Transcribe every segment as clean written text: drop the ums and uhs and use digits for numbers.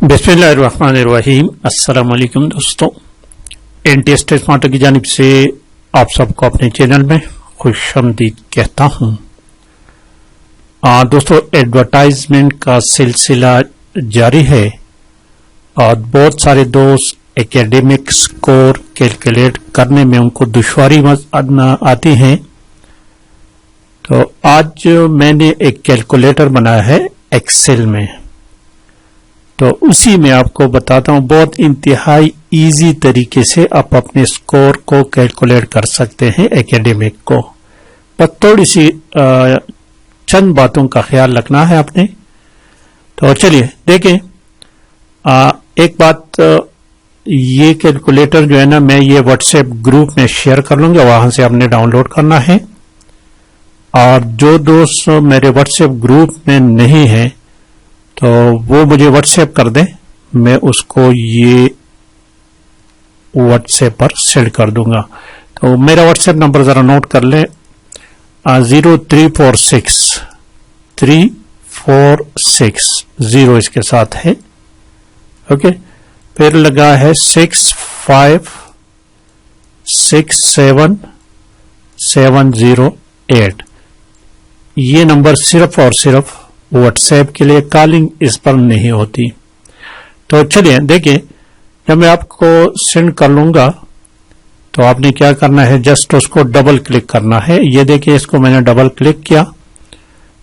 बिस्मिल्लाहिर्रहमानिर्रहीम। अस्सलाम वालेकुम दोस्तों, एनटीएस स्मार्ट की जानिब से आप सबको अपने चैनल में खुशामदीद कहता हूं। दोस्तों, एडवर्टाइजमेंट का सिलसिला जारी है और बहुत सारे दोस्त एकेडमिक स्कोर कैलकुलेट करने में उनको दुश्वारी आती है। तो आज मैंने एक कैलकुलेटर बनाया है एक्सेल में, तो उसी में आपको बताता हूं। बहुत इंतहाई इजी तरीके से आप अपने स्कोर को कैलकुलेट कर सकते हैं एकेडमिक को। बस थोड़ी सी चंद बातों का ख्याल रखना है आपने। तो चलिए देखें। एक बात, ये कैलकुलेटर जो है ना, मैं ये व्हाट्सएप ग्रुप में शेयर कर लूंगा, वहां से आपने डाउनलोड करना है। और जो दोस्त मेरे व्हाट्सएप ग्रुप में नहीं है तो वो मुझे व्हाट्सएप कर दें, मैं उसको ये व्हाट्सएप पर सेंड कर दूंगा। तो मेरा व्हाट्सएप नंबर जरा नोट कर लें, 0346 इसके साथ है। ओके, फिर लगा है 6567708। ये नंबर सिर्फ और सिर्फ व्हाट्सएप के लिए, कॉलिंग इस पर नहीं होती। तो चलिए देखिए, जब मैं आपको सेंड कर लूंगा तो आपने क्या करना है, जस्ट उसको डबल क्लिक करना है। ये देखिए, इसको मैंने डबल क्लिक किया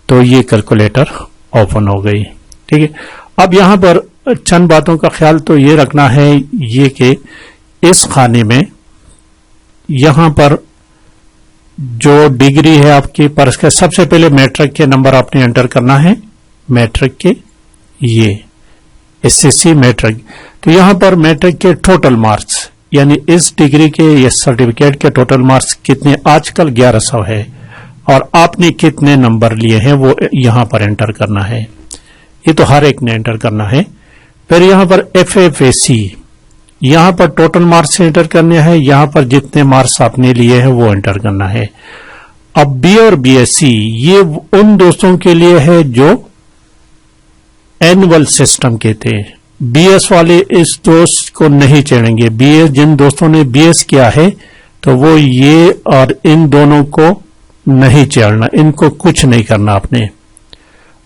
तो ये कैलकुलेटर ओपन हो गई। ठीक है, अब यहां पर चंद बातों का ख्याल तो ये रखना है, ये कि इस खाने में यहां पर जो डिग्री है आपकी पर इसके सबसे पहले मैट्रिक के नंबर आपने एंटर करना है। मैट्रिक के ये एसएससी मैट्रिक, तो यहां पर मैट्रिक के टोटल मार्क्स, यानी इस डिग्री के ये सर्टिफिकेट के टोटल मार्क्स कितने, आजकल 1100 है, और आपने कितने नंबर लिए हैं वो यहां पर एंटर करना है। ये तो हर एक ने एंटर करना है। फिर यहां पर एफएफएसी, यहां पर टोटल मार्क्स एंटर करने हैं, यहां पर जितने मार्क्स आपने लिए हैं वो एंटर करना है। अब बी और बीएससी, ये उन दोस्तों के लिए है जो एनुअल सिस्टम के थे। बीएस वाले इस दोस्त को नहीं चढ़ेंगे। बीएस, जिन दोस्तों ने बीएस किया है तो वो ये और इन दोनों को नहीं चढ़ना, इनको कुछ नहीं करना आपने।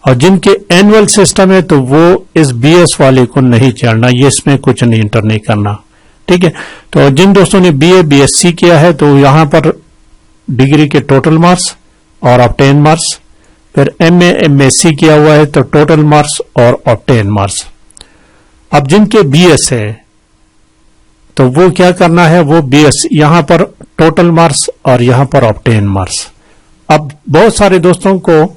और जिनके एनुअल सिस्टम है तो वो इस बीएस वाले को नहीं चढ़ना, ये इसमें कुछ नहीं इंटर नहीं करना। ठीक है, तो जिन दोस्तों ने बीए बीएससी किया है तो यहां पर डिग्री के टोटल मार्क्स और ऑब्टेन मार्क्स। फिर एमए एमएससी किया हुआ है तो टोटल मार्क्स और ऑब्टेन मार्क्स। अब जिनके बीएस है तो वो क्या करना है, वो बीएस यहां पर टोटल मार्क्स और यहां पर ऑब्टेन मार्क्स। अब बहुत सारे दोस्तों को,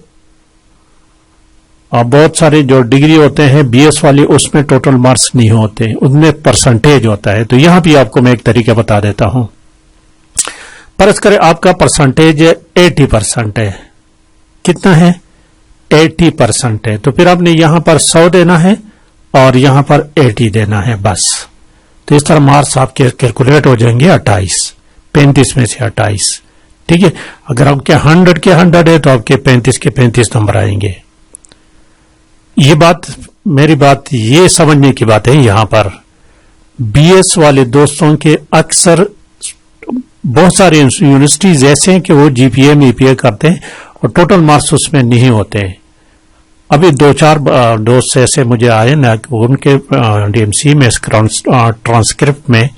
बहुत सारे जो डिग्री होते हैं बीएस वाले, उसमें टोटल मार्क्स नहीं होते, उनमें परसेंटेज होता है। तो यहां भी आपको मैं एक तरीका बता देता हूं। फर्ज करें आपका परसेंटेज 80% है। कितना है? 80% है। तो फिर आपने यहां पर 100 देना है और यहां पर 80 देना है, बस। तो इस तरह मार्क्स आपके कैलकुलेट हो जाएंगे 28, 35 में से 28। ठीक है, अगर आपके 100 के 100 है तो आपके 35 के 35 नंबर आएंगे। ये बात, मेरी बात ये समझने की बात है, यहां पर बीएस वाले दोस्तों के अक्सर बहुत सारी यूनिवर्सिटीज ऐसे हैं कि वो जीपीए में ईपीए करते हैं और टोटल मार्क्स उसमें नहीं होते। अभी 2-4 दोस्त ऐसे मुझे आए ना, उनके डीएमसी में ट्रांसक्रिप्ट में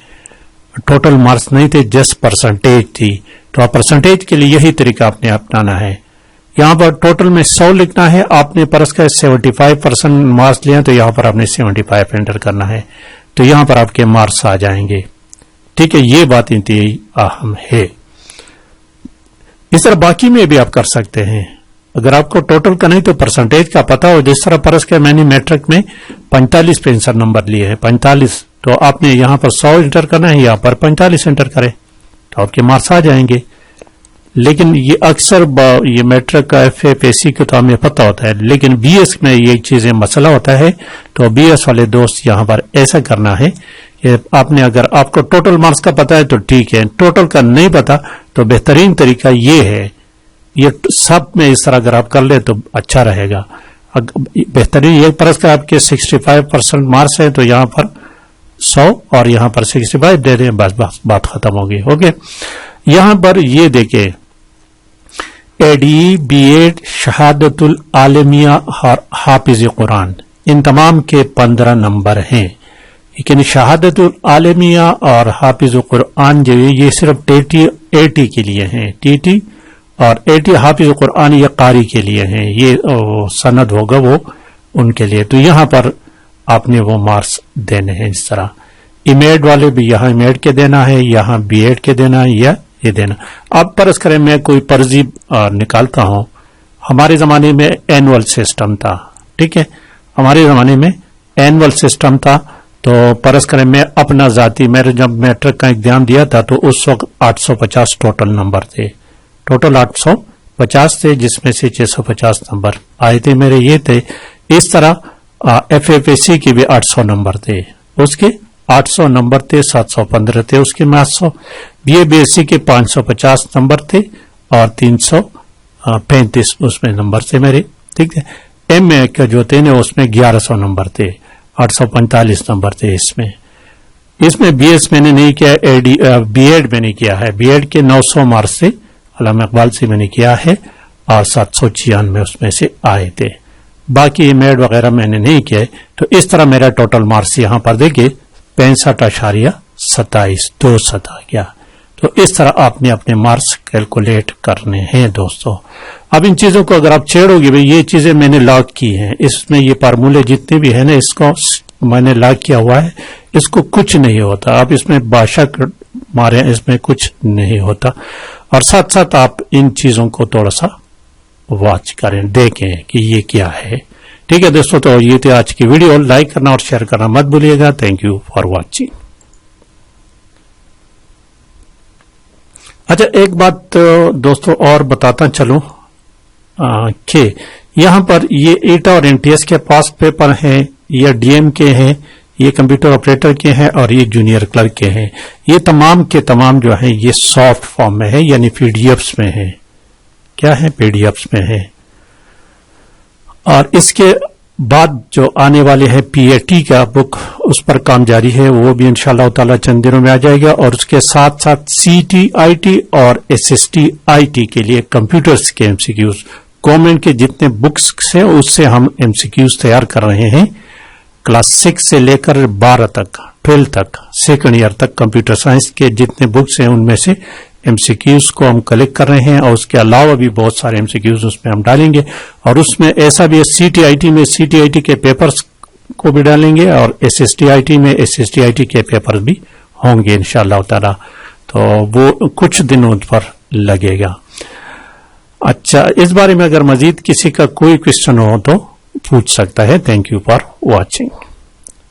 टोटल मार्क्स नहीं थे, जस्ट परसेंटेज थी। तो आप परसेंटेज के लिए यही तरीका आपने अपनाना है। यहां पर टोटल में 100 लिखना है, आपने परस का 75% मार्क्स लिया तो यहां पर आपने 75 एंटर करना है, तो यहां पर आपके मार्क्स आ जाएंगे। ठीक है, ये बात इंतहाई अहम है। इस तरह बाकी में भी आप कर सकते हैं। अगर आपको टोटल का नहीं तो परसेंटेज का पता हो, जिस तरह परस का मैंने मैट्रिक में 45 पे आंसर नंबर लिए हैं, 45, तो आपने यहां पर 100 एंटर करना है, यहां पर 45 एंटर करें तो आपके मार्क्स आ जाएंगे। लेकिन ये अक्सर ये मैट्रिक का एफएफएसी को तो हमें पता होता है, लेकिन बीएस में ये चीजें मसला होता है। तो बीएस वाले दोस्त यहां पर ऐसा करना है कि आपने, अगर आपको टोटल मार्क्स का पता है तो ठीक है, टोटल का नहीं पता तो बेहतरीन तरीका ये है, ये सब में इस तरह अगर आप कर ले तो अच्छा रहेगा। बेहतरीन ये परस का आपके 65% मार्क्स है तो यहाँ पर 100 और यहाँ पर 65 दे दें, बस बात खत्म होगी। ओके, यहाँ पर ये देखे एडी, बीएड, शहादतुल आलमिया और हाफिज कुरान, इन तमाम के 15 नंबर हैं। लेकिन शहादतुल आलमिया और हाफिज कुरान जो है ये सिर्फ टीटी के लिए हैं, टीटी और एटी हाफिज कुरान ये कारी के लिए हैं, ये सनद होगा वो उनके लिए। तो यहाँ पर आपने वो मार्क्स देने हैं इस तरह। इमेड वाले भी यहाँ इमेड के देना है, यहाँ बीएड के देना है या ये देना। अब परस करें मैं कोई पर्जी निकालता हूं। हमारे जमाने में एनुअल सिस्टम था, ठीक है, हमारे जमाने में एनुअल सिस्टम था। तो परस करें मैं अपना जाती, मेरे जब मैट्रिक का एग्जाम दिया था तो उस वक्त 850 टोटल नंबर थे, टोटल 850 थे, जिसमें से 650 नंबर आए थे मेरे ये थे। इस तरह एफएफएससी की भी 800 नंबर थे, उसके 800 नंबर थे, 715 थे उसके में 800। बीए बीएससी के 550 नंबर थे और 335 उसमें नंबर थे मेरे, ठीक है। एमए का जो थे ना उसमें 1100 नंबर थे, 845 नंबर थे इसमें बीएस मैंने नहीं किया, बीएड मैंने किया है, बीएड के 900 मार्क्स से अल्लामा इकबाल से मैंने किया है और 796 उसमें से आए थे। बाकी एमएड वगैरह मैंने नहीं किया। तो इस तरह मेरा टोटल मार्क्स यहां पर देखिए 65.27 आ गया। तो इस तरह आपने अपने मार्क्स कैलकुलेट करने हैं दोस्तों। अब इन चीजों को अगर आप छेड़ोगे, भाई ये चीजें मैंने लॉक की हैं, इसमें ये फार्मूले जितने भी है ना इसको मैंने लॉक किया हुआ है, इसको कुछ नहीं होता। आप इसमें भाषा मारे, इसमें कुछ नहीं होता। और साथ साथ आप इन चीजों को थोड़ा सा वॉच करें, देखें कि ये क्या है, ठीक है दोस्तों। तो ये थी आज की वीडियो, लाइक करना और शेयर करना मत भूलिएगा। Thank you for watching. अच्छा, एक बात दोस्तों और बताता चलूं कि यहां पर ये एटा और एनटीएस के पास पेपर हैं, ये डीएम के हैं, ये कंप्यूटर ऑपरेटर के हैं और ये जूनियर क्लर्क के हैं। ये तमाम के तमाम जो है ये सॉफ्ट फॉर्म में है, यानी पीडीएफ्स में है। क्या है? पीडीएफ्स में है। और इसके बाद जो आने वाले हैं पीएटी का बुक, उस पर काम जारी है, वो भी इंशाअल्लाह ताला चंद दिनों में आ जाएगा। और उसके साथ साथ सीटीआईटी और एसएसटीआईटी के लिए कंप्यूटर्स के एमसीक्यूज, गवर्नमेंट के जितने बुक्स हैं उससे हम एमसीक्यूज तैयार कर रहे हैं। क्लास 6 से लेकर 12 तक, 12 तक, सेकंड ईयर तक कंप्यूटर साइंस के जितने बुक्स हैं उनमें से एमसीक्यूज को हम कलेक्ट कर रहे हैं। और उसके अलावा भी बहुत सारे एमसीक्यूज उसमें हम डालेंगे। और उसमें ऐसा भी है सीटीआईटी में सीटीआईटी के पेपर्स को भी डालेंगे और एसएसटीआईटी में एसएसटीआईटी के पेपर्स भी होंगे इंशाअल्लाह ताला। तो वो कुछ दिनों पर लगेगा। अच्छा, इस बारे में अगर मजीद किसी का कोई क्वेश्चन हो तो पूछ सकता है। Thank you for watching.